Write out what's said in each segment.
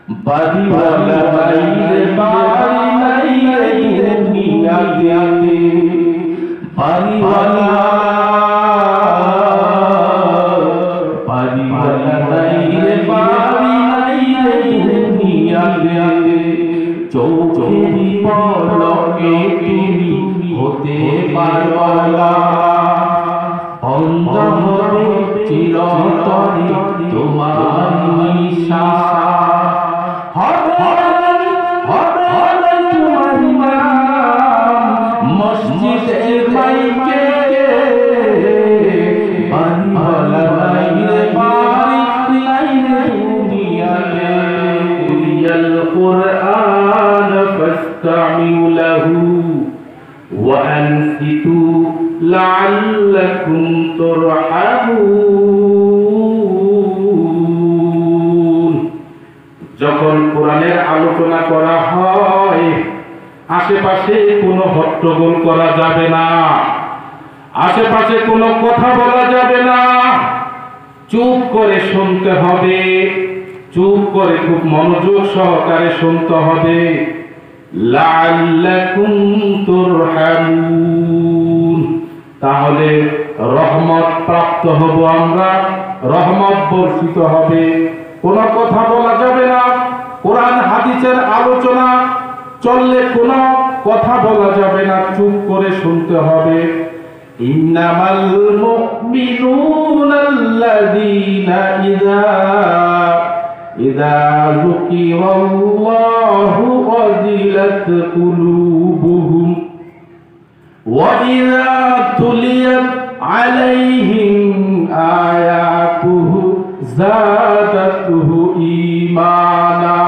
বাড়িওয়ালা নাই রে বাড়ি নাই রে দুনিয়াতে, বাড়িওয়ালা নাই রে বাড়ি নাই রে দুনিয়াতে। চোখেরই পলকে তুমি হতে পারোয়ালা, অন্ধ হবে চিরতরে তোমার নিশান। মসজিদের মাইকে বাড়িওয়ালা নাই রে বাড়ি নাই রে দুনিয়াতে। কুলিয়াল কুরআন ফাসতামিউ লাহু ওয়া আনসিতু লাআল্লাকুম তুরহামুন। যখন কোরআনের আলোচনা করা হয় আশেপাশে কোনো হট্টগোল করা যাবে না, আশেপাশে কোনো কথা বলা যাবে না, চুপ করে শুনতে হবে, চুপ করে খুব মনোযোগ সহকারে শুনতে হবে। লাআল্লাকুম তুরহামুন, তাহলে রহমত প্রাপ্ত হব আমরা, রহমত বর্ষিত হবে। কোনো কথা বলা যাবে না, কোরআন হাদিসের আলোচনা চললে কোনো কথা বলা যাবে না, চুপ করে শুনতে হবে। ইন্নামাল মুমিনুনাল্লাযীনা ইযা যুকিরাল্লাহু ওয়াজিলাত কুলুবুহুম ওয়া ইযা তুলিয়াত আলাইহিম আয়াতুহু যাদাতুহু ঈমানা।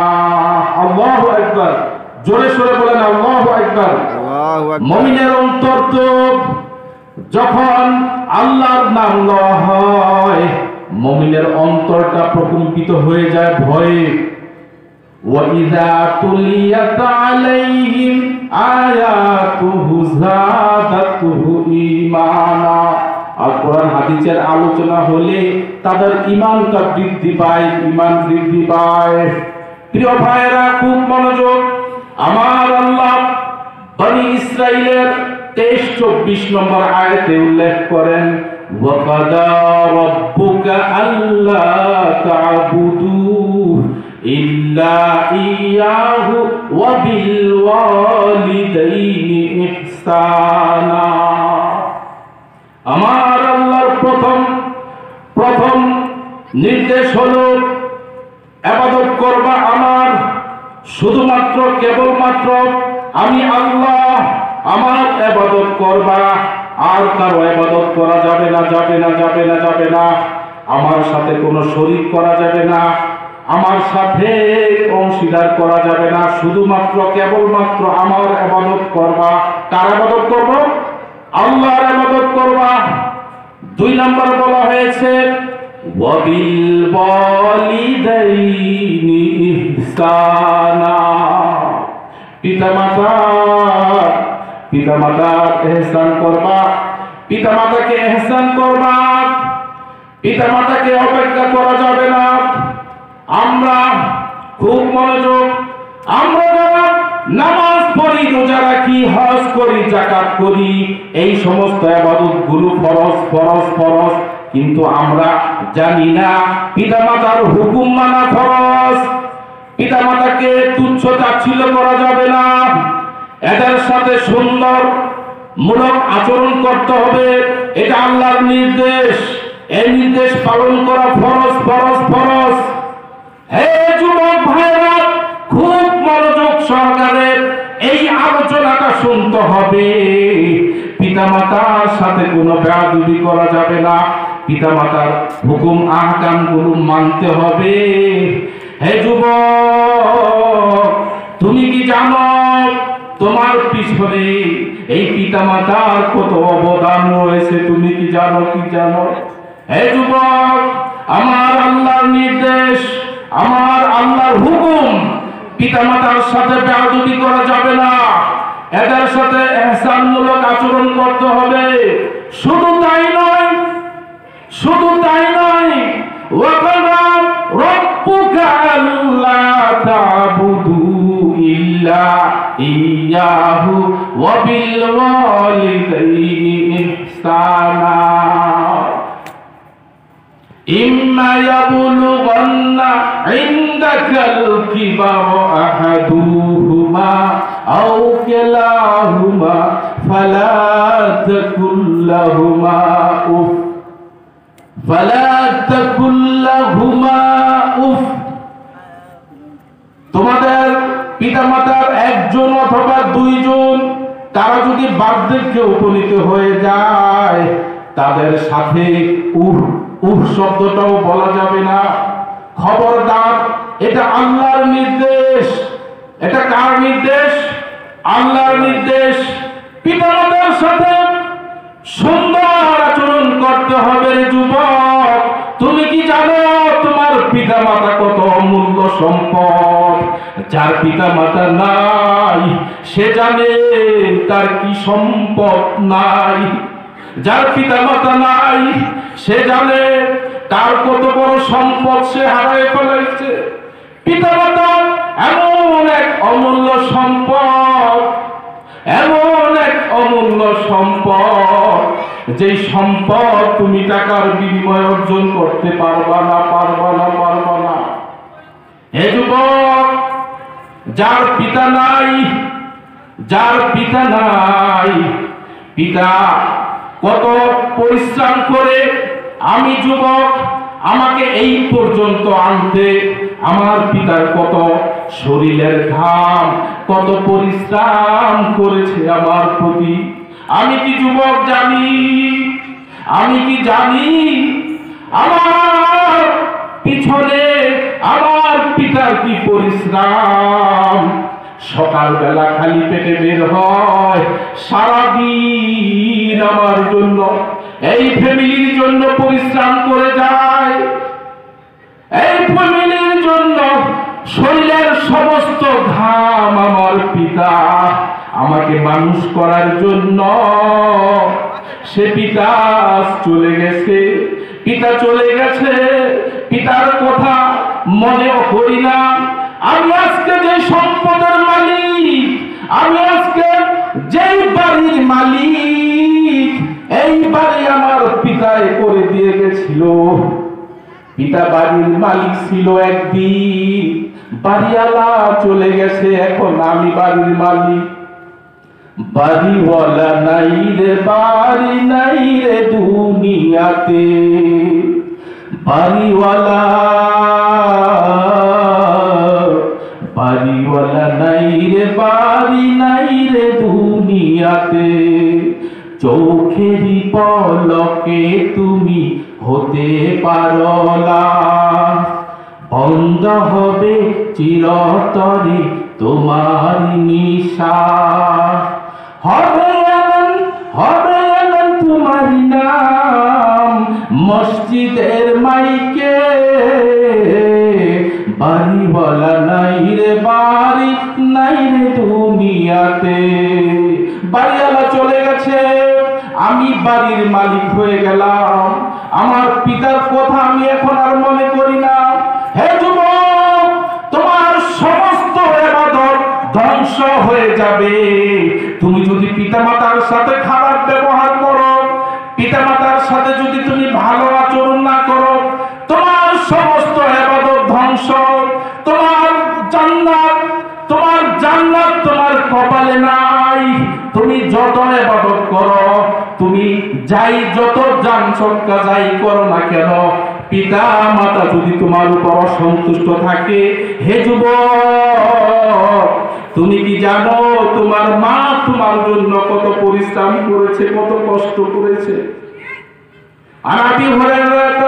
আল্লাহু আকবার, জোরে সোরে বলেন আল্লাহু আকবার। মুমিনের অন্তর তো যখন আল্লাহর নাম লওয়া হয় মুমিনের অন্তরটা প্রকম্পিত হয়ে যায় ভয়ে। ওয়া ইযা তুলিয়াত আলাইহিম আয়াতুহু যাদাতুহু ঈমানা, আর কোরআন হাদিসের আলোচনা হলে তাদের ঈমানটা বৃদ্ধি পায়, ঈমান বৃদ্ধি পায়। প্রিয় ভাইরা খুব মনোযোগ, আমার আল্লাহ বনি ইসরাইলের 23-24 নম্বর আয়াতে উল্লেখ করেন, ওয়া কাদা রাব্বুকা আল্লা তা'বুদু ইল্লা ইয়াহু ওয়া বিল ওয়ালিদাইনি ইহসানা। আমার আল্লাহর প্রথম নির্দেশ হলো ইবাদত করবা আমার, শুধুমাত্র কেবলমাত্র আমি আল্লাহ, আমার ইবাদত করবা, আর কারো ইবাদত করা যাবে না, যাবে না, যাবে না, যাবে না। আমার সাথে কোনো শরীক করা যাবে না, আমার সাথে অংশীদার করা যাবে না, শুধুমাত্র কেবলমাত্র আমার ইবাদত করবা। কার ইবাদত করব? আল্লাহর ইবাদত করবা। 2 নম্বর বলা হয়েছে ওয়া বিল ওয়ালিদাইনি ইহসানা, পিতামাতার ইহসান করবা, পিতামাতাকে ইহসান করবা, পিতামাতাকে অবজ্ঞা করা যাবে না। আমরা খুব মনোযোগ, আমরা যারা নামাজ পড়ি, রোজা রাখি, হজ করি, যাকাত করি, এই সমস্ত ইবাদতগুলো ফরজ ফরজ ফরজ, কিন্তু আমরা জানি না পিতামাতার হুকুম মানা ফরজ। পিতামাতাকে তুচ্ছ তাচ্ছিল্য করা যাবে না, এদের সাথে সুন্দর মূলক আচরণ করতে হবে, এটা আল্লাহর নির্দেশ। এই নির্দেশ পালন করা ফরজ ফরজ ফরজ। হে যুবক ভাইরা, খুব মনোযোগ সহকারে এই আলোচনাটা শুনতে হবে। পিতামাতার সাথে কোনো বেয়াদবি করা যাবে না, পিতামাতার হুকুম আহকামগুলো মানতে হবে। হে যুবক, তুমি কি জানো তোমার পিছনে এই পিতামাতার কত অবদান রয়েছে? তুমি কি জানো? কি জানো? হে যুবক, আমার আল্লাহর নির্দেশ, আমার আল্লাহর হুকুম, পিতামাতার সাথে বেয়াদবি করা যাবে না, এদের সাথে ইহসানমূলক আচরণ করতে হবে। শুধু তাই নয়, শুধু তাই নয়, ওয়া কাদা রাব্বুকা আল্লা إياه وبالوالدين إحسانا إما يبلغن عندك الكبر أحدهما أو كلاهما فلا تقل لهما أف তোমাদের পিতামাতার একজন অথবা দুইজন তারা যদি বার্ধক্যে উপনীত হয়ে যায় তাদের সাথে উফ শব্দটাও বলা যাবে না। খবরদার, এটা আল্লাহর নির্দেশ। এটা কার নির্দেশ? আল্লাহর নির্দেশ। পিতামাতার সাথে সুন্দর আচরণ করতে হবে রে যুবক। তুমি কি জানো তোমার পিতামাতা কত অমূল্য সম্পদ? যার পিতামাতা নাই সে জানে তার কি সম্পদ নাই। যার পিতামাতা নাই সে জানে তার কত বড় সম্পদ সে হারিয়ে ফেলেছে। পিতামাতা এমন এক অমূল্য সম্পদ, এমন এক অমূল্য সম্পদ, যে সম্পদ তুমি টাকার বিনিময়ে অর্জন করতে পারবা না। হে যুবক, যার পিতা নাই, পিতা কত পরিশ্রম করে আমি যুবক আমাকে এই পর্যন্ত আনতে, আমার পিতার কত শরীরের ঘাম, কত পরিশ্রম করেছে আমার প্রতি। আমি কি যুবক জানি? আমি কি জানি আমার পিছনে আমার পিতার কি পরিশ্রম? সকালবেলা খালি পেটে বের হয়, সারাদিন আমার জন্য, এই ফ্যামিলির জন্য পরিশ্রম করে যায়। এই ফ্যামিলির জন্য শরীরের সমস্ত ঘাম আমার পিতা আমাকে মানুষ করার জন্য। সে পিতা চলে গেছে, পিতার কথা মনেও করি না। আমি আজকে যে সম্পদের মালিক, আমি আজকে যেই বাড়ির মালিক, এই বাড়ি আমার পিতায় করে দিয়ে গেছিল। পিতা বাড়ির মালিক ছিল একদিন, বাড়িওয়ালা চলে গেছে, এখন আমি বাড়ির মালিক। বাড়িওয়ালা নাই রে, বাড়ি নাই রে দুনিয়াতে। বাড়িওয়ালা নাই রে, বাড়ি নাই রে দুনিয়াতে। চোখেরই পলকে তুমি হতে পারো লাশ, বন্ধ হবে চিরতরে তোমার নিঃশ্বাস। হবে এমন তোমার নাম মসজিদের মাইকে। বাড়িওয়ালা নাই রে, বাড়ি নাই রে দুনিয়াতে। বাড়িওয়ালা চলে গেছে, আমি বাড়ির মালিক হয়ে গেলাম। আমার পিতার কথা আমি এখন আর মনে করি না। হে যুবক, তোমার সমস্ত ইবাদত ধ্বংস হয়ে যাবে তুমি যদি পিতামাতার সাথে খারাপ ব্যবহার করো, পিতামাতার সাথে যদি তুমি ভালো আচরণ না করো। তোমার সমস্ত ইবাদত ধ্বংস। তোমার জান্নাত তোমার কপালে নাই। তুমি যত ইবাদত করো, তুমি যত জান সদকা যাই করো না কেন, পিতা মাতা যদি তোমার উপর অসন্তুষ্ট থাকে, হে যুবক, তুমি কি জানো তোমার মা তোমার জন্য কত পরিশ্রম করেছে, কত কষ্ট করেছে? عن أبي هريرة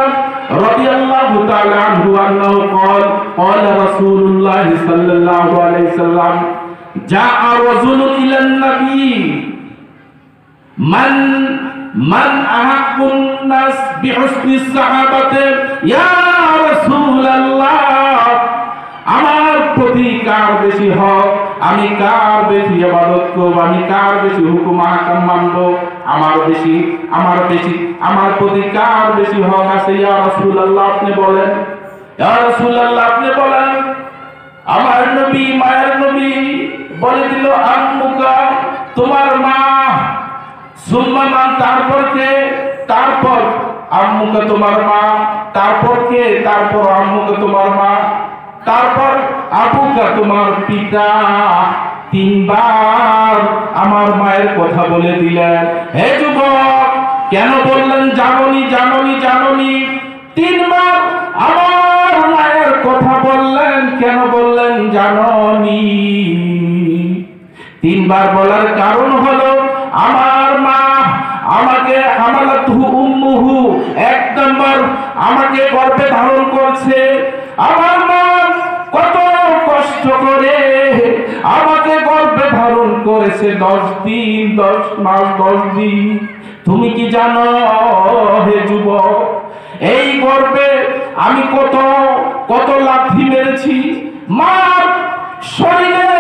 رضي الله تعالى عنه أنه قال قال رسول الله صلى الله عليه وسلم جاء رجل إلى النبي من أحق الناس بحسن الصحابة يا رسول الله আমার প্রতি কার বেশি হক, আমি কার বেশি ইবাদত করব, আমি কার বেশি হুকুম আহকাম মানব, আমার প্রতি কার বেশি হক আছে? ইয়া রাসূলুল্লাহ আপনি বলেন, ইয়া রাসূলুল্লাহ আপনি বলেন। আমার নবী, মায়ের নবী বলে দিল আম্মুকা, তোমার মা। সুম্মা মান, তারপর কে? তারপর আম্মুকা তোমার মা, তারপর কে? তারপর আম্মুকা তোমার মা, তারপর আবুকা তোমার পিতা। তিনবার আমার মায়ের কথা বলে দিলেন। হে যুবক, কেন বললেন জাননি জাননি জাননি? তিনবার আমার মায়ের কথা বললেন, কেন বললেন জাননি? তিনবার বলার কারণ হলো আমার মা আমাকে হামালাতুহু উম্মুহু, এক নম্বর আমাকে গর্ভে ধারণ করছে। আমার মা কত কষ্ট করে আমাকে গর্ভে ধারণ করেছে, 10 দিন 10 মাস 10 দিন। তুমি কি জানো হে যুবক, এই গর্ভে আমি কত কত লাথি মেরেছি মার শরীরে,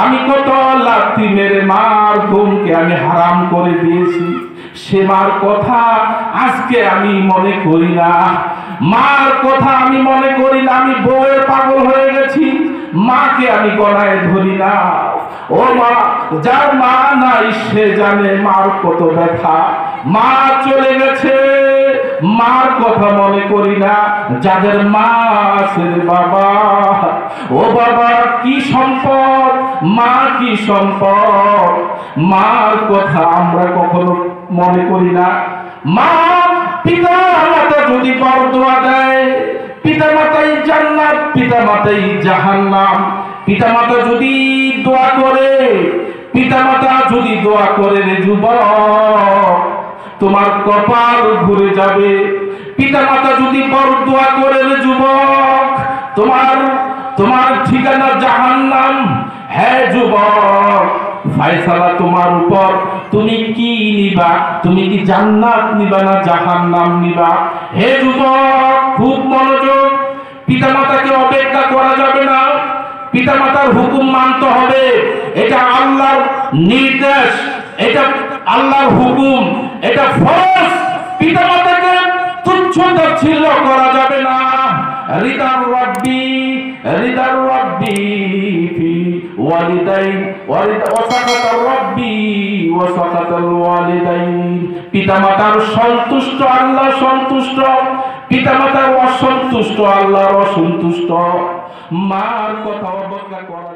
আমি কত লাথি মেরে মার ঘুমকে আমি হারাম করে দিয়েছি। সে মার কথা আজকে আমি মনে করি না, মার কথা আমি মনে করি না। আমি বউয়ের পাগল হয়ে গেছি, মাকে আমি গলায় ধরি না। ও মা, যার মা নাই সে জানে মার কত ব্যথা। মা চলে গেছে, মার কথা মনে করি না। যাদের মা আছে বাবা, ও বাবা কি সম্পদ, মা কি সম্পদ। মার কথা আমরা কখনো মনে করি না। মা পিতা মাতা যদি বরদোয়া দেয়, পিতা মাতাই জান্নাত, পিতা মাতাই জাহান্নাম। পিতা মাতা যদি দোয়া করে, পিতা মাতা যদি দোয়া করে রে যুবক, তোমার কপাল ঘুরে যাবে। পিতা মাতা যদি বরদোয়া করে রে যুবক, তোমার ঠিকানা জাহান্নাম। হ্যাঁ যুবক, ফায়সালা তোমার উপর। তুমি কি নিবা? তুমি কি জান্নাত নিবা না জাহান্নাম নিবা? হে যুবক, খুব মনোযোগ। পিতামাতাকে অপেক্ষা করা যাবে না, পিতামাতার হুকুম মানতে হবে। এটা আল্লাহর নির্দেশ, এটা আল্লাহর হুকুম, এটা ফরজ। পিতামাতাকে তুচ্ছ তাচ্ছিল্য করা যাবে না। রিদার রাব্বি ফি ওয়ালিদাইন ওয়াসাকাতার রাব্বি ওয়াসাকাতাল ওয়ালিদাইন। পিতামাতার সন্তুষ্ট আল্লাহ সন্তুষ্ট, পিতামাতার অসন্তুষ্ট আল্লাহর অসন্তুষ্ট। মার কথা অবজ্ঞা করা